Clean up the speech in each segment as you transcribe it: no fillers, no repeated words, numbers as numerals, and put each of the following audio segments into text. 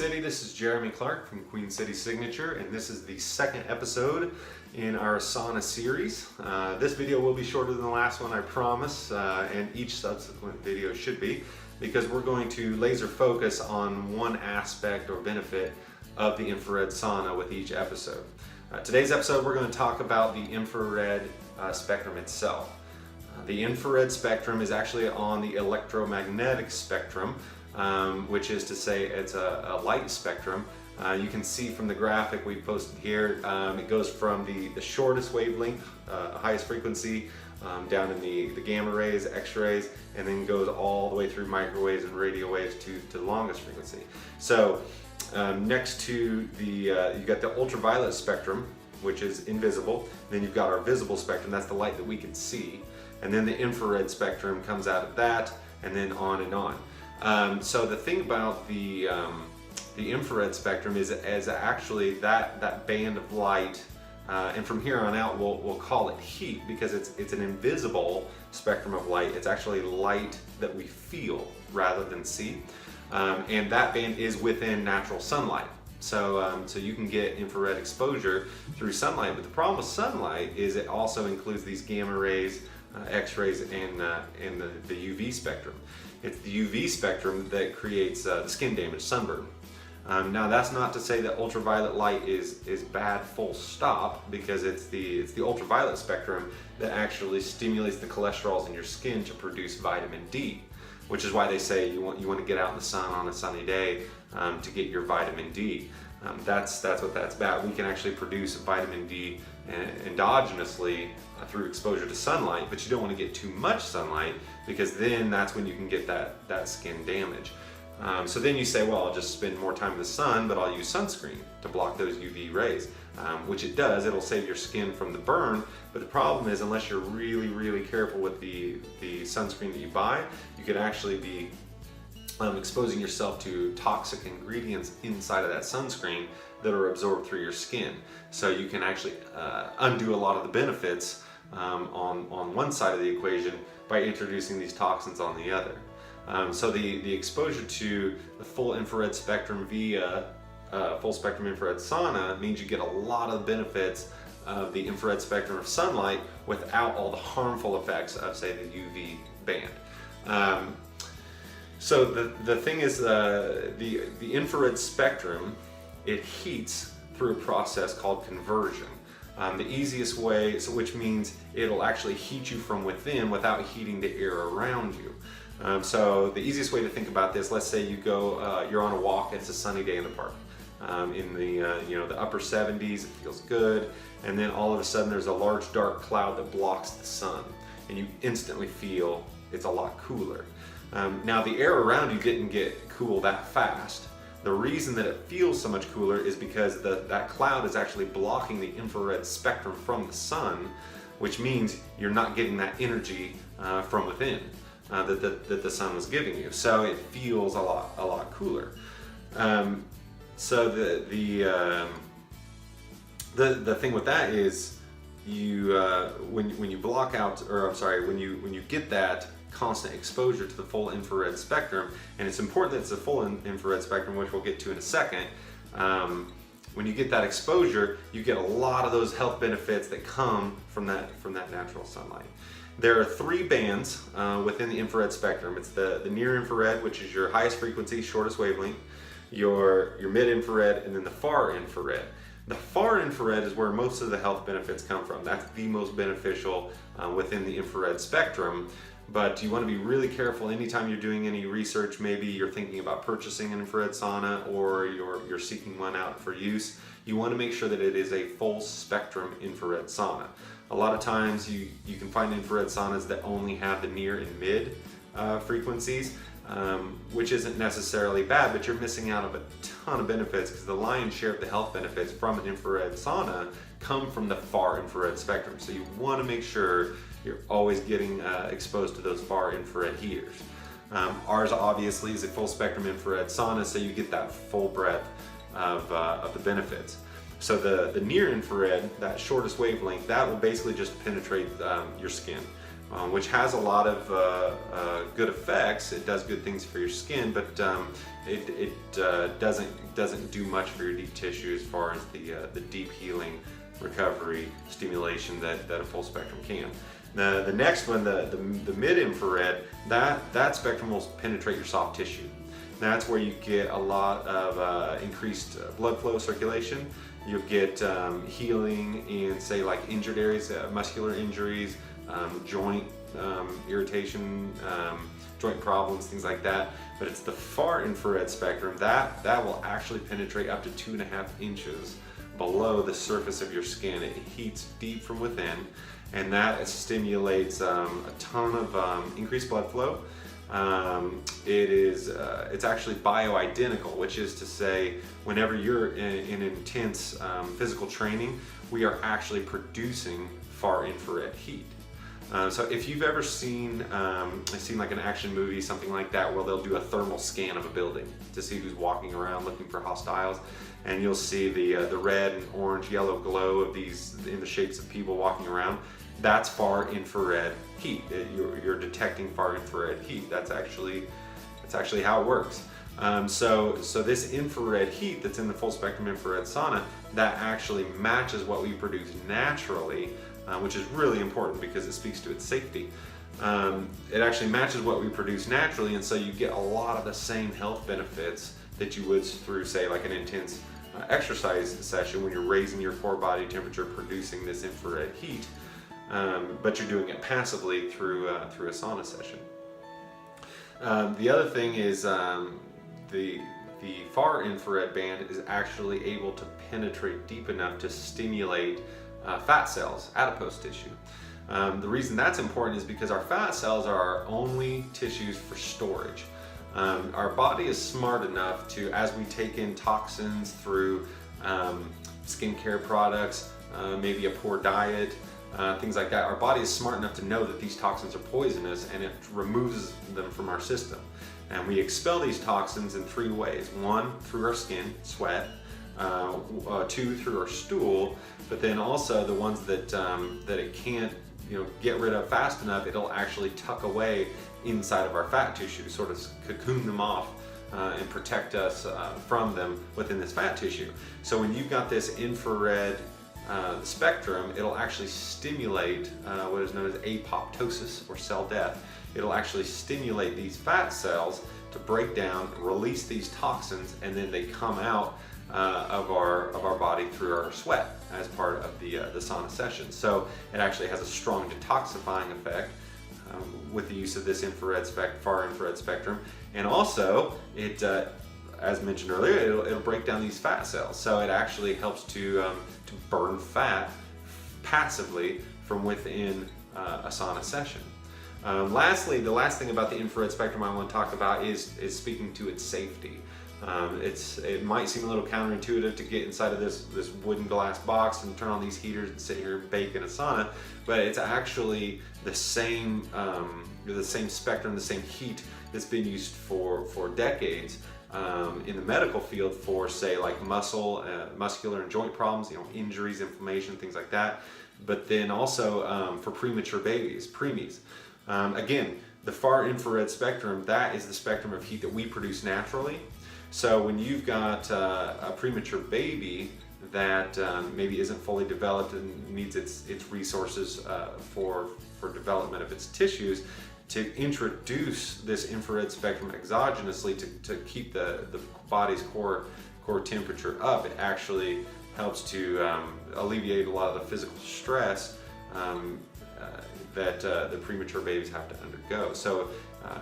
City, this is Jeremy Clark from Queen City Signature, and this is the second episode in our sauna series. This video will be shorter than the last one, I promise, and each subsequent video should be, because we're going to laser focus on one aspect or benefit of the infrared sauna with each episode. Today's episode, we're going to talk about the infrared spectrum itself. The infrared spectrum is actually on the electromagnetic spectrum, which is to say it's a light spectrum. You can see from the graphic we posted here, it goes from the shortest wavelength, highest frequency, down in the gamma rays, X-rays, and then goes all the way through microwaves and radio waves to the longest frequency. So next to you've got the ultraviolet spectrum, which is invisible. Then you've got our visible spectrum, that's the light that we can see. And then the infrared spectrum comes out of that, and then on and on. So the thing about the infrared spectrum is actually that band of light, and from here on out we'll call it heat because it's an invisible spectrum of light. It's actually light that we feel rather than see, and that band is within natural sunlight. So you can get infrared exposure through sunlight, but the problem with sunlight is it also includes these gamma rays, X-rays, and the UV spectrum. It's the UV spectrum that creates the skin damage, sunburn. Now that's not to say that ultraviolet light is bad full stop, because it's the ultraviolet spectrum that actually stimulates the cholesterols in your skin to produce vitamin D, which is why they say you want to get out in the sun on a sunny day to get your vitamin D. That's what that's about. We can actually produce vitamin D endogenously through exposure to sunlight, but you don't want to get too much sunlight, because then that's when you can get that skin damage. So then you say, well, I'll just spend more time in the sun, but I'll use sunscreen to block those UV rays, which it does. It'll save your skin from the burn, but the problem is, unless you're really, really careful with the sunscreen that you buy, you could actually be exposing yourself to toxic ingredients inside of that sunscreen that are absorbed through your skin. So you can actually undo a lot of the benefits on one side of the equation by introducing these toxins on the other. So the exposure to the full infrared spectrum via full spectrum infrared sauna means you get a lot of benefits of the infrared spectrum of sunlight without all the harmful effects of, say, the UV band. So the thing is, the infrared spectrum, it heats through a process called conversion. The easiest way, which means it'll actually heat you from within without heating the air around you. So the easiest way to think about this, let's say you're on a walk, it's a sunny day in the park. In the upper 70s, it feels good, and then all of a sudden there's a large dark cloud that blocks the sun, and you instantly feel it's a lot cooler. Now the air around you didn't get cool that fast. The reason that it feels so much cooler is because that cloud is actually blocking the infrared spectrum from the sun, which means you're not getting that energy from within that the sun was giving you. So it feels a lot cooler. So the thing with that is when you block out, or I'm sorry, when you get that constant exposure to the full infrared spectrum, and it's important that it's a full infrared spectrum, which we'll get to in a second. When you get that exposure, you get a lot of those health benefits that come from that natural sunlight. There are three bands within the infrared spectrum. It's the near infrared, which is your highest frequency, shortest wavelength, your mid infrared, and then the far infrared. The far infrared is where most of the health benefits come from. That's the most beneficial within the infrared spectrum. But you want to be really careful anytime you're doing any research. Maybe you're thinking about purchasing an infrared sauna, or you're seeking one out for use. You want to make sure that it is a full spectrum infrared sauna. A lot of times you can find infrared saunas that only have the near and mid frequencies, which isn't necessarily bad, but you're missing out on a ton of benefits, because the lion's share of the health benefits from an infrared sauna come from the far infrared spectrum. So you want to make sure you're always getting exposed to those far infrared heaters. Ours obviously is a full spectrum infrared sauna, so you get that full breadth of the benefits. So the near infrared, that shortest wavelength, that will basically just penetrate your skin. which has a lot of good effects. It does good things for your skin, but it doesn't do much for your deep tissue as far as the deep healing, recovery, stimulation that a full spectrum can. The next one, the mid-infrared, that spectrum will penetrate your soft tissue. That's where you get a lot of increased blood flow circulation. You'll get healing in, say, like injured areas, muscular injuries, joint irritation, joint problems, things like that. But it's the far infrared spectrum that will actually penetrate up to 2.5 inches below the surface of your skin. It heats deep from within, and that stimulates a ton of increased blood flow. It's actually bioidentical, which is to say, whenever you're in intense physical training, we are actually producing far infrared heat. So if you've ever seen like an action movie, something like that, where they'll do a thermal scan of a building to see who's walking around looking for hostiles, and you'll see the red and orange, yellow glow of these in the shapes of people walking around, that's far infrared heat. You're detecting far infrared heat. That's actually how it works. So this infrared heat that's in the full spectrum infrared sauna, that actually matches what we produce naturally, which is really important because it speaks to its safety. It actually matches what we produce naturally, and so you get a lot of the same health benefits that you would through, say, like an intense exercise session when you're raising your core body temperature, producing this infrared heat, but you're doing it passively through a sauna session. The other thing is the far infrared band is actually able to penetrate deep enough to stimulate fat cells, adipose tissue. The reason that's important is because our fat cells are our only tissues for storage. Our body is smart enough to, as we take in toxins through skincare products, maybe a poor diet, things like that, our body is smart enough to know that these toxins are poisonous, and it removes them from our system. And we expel these toxins in 3 ways. 1, through our skin, sweat. 2, through our stool. But then also the ones that it can't get rid of fast enough, it'll actually tuck away inside of our fat tissue, sort of cocoon them off and protect us from them within this fat tissue. So when you've got this infrared spectrum, it'll actually stimulate what is known as apoptosis, or cell death. It'll actually stimulate these fat cells to break down, release these toxins, and then they come out of our body through our sweat as part of the sauna session. So it actually has a strong detoxifying effect with the use of this far infrared spectrum, and also it, as mentioned earlier, it'll break down these fat cells. So it actually helps to burn fat passively from within a sauna session. Lastly, the last thing about the infrared spectrum I want to talk about is speaking to its safety. It might seem a little counterintuitive to get inside of this wooden glass box and turn on these heaters and sit here and bake in a sauna, but it's actually the same spectrum, the same heat that's been used for decades in the medical field for, say, like muscular and joint problems, injuries, inflammation, things like that. But then also for premature babies, preemies. Again, the far infrared spectrum, that is the spectrum of heat that we produce naturally. So when you've got a premature baby that maybe isn't fully developed and needs its resources for development of its tissues, to introduce this infrared spectrum exogenously to keep the body's core temperature up, it actually helps to alleviate a lot of the physical stress that the premature babies have to undergo. So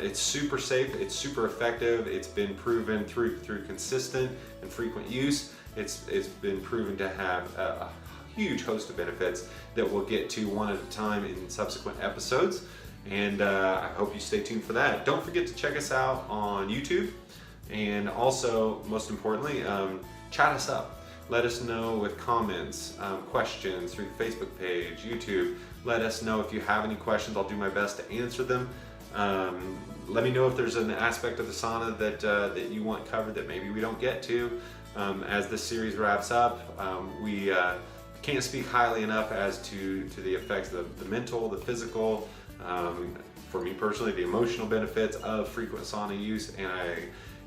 it's super safe, it's super effective, it's been proven through consistent and frequent use. It's been proven to have a huge host of benefits that we'll get to one at a time in subsequent episodes. And I hope you stay tuned for that. Don't forget to check us out on YouTube, and also, most importantly, chat us up. Let us know with comments, questions through the Facebook page, YouTube. Let us know if you have any questions. I'll do my best to answer them. Let me know if there's an aspect of the sauna that you want covered that maybe we don't get to. As this series wraps up, we can't speak highly enough as to the effects of the mental, the physical, For me personally, the emotional benefits of frequent sauna use, and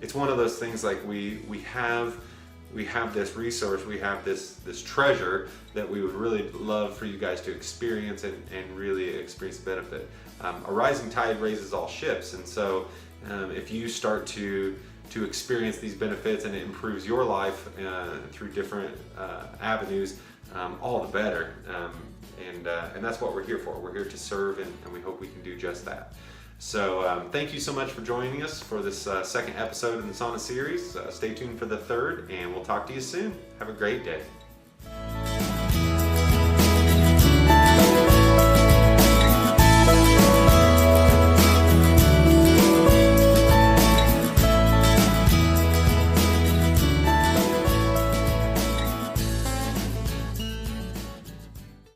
it's one of those things like we have this resource, we have this treasure that we would really love for you guys to experience and really experience the benefit. A rising tide raises all ships, and so if you start to experience these benefits and it improves your life through different avenues, all the better. And that's what we're here for. We're here to serve, and we hope we can do just that. So thank you so much for joining us for this second episode in the Sauna series. Stay tuned for the third, and we'll talk to you soon. Have a great day.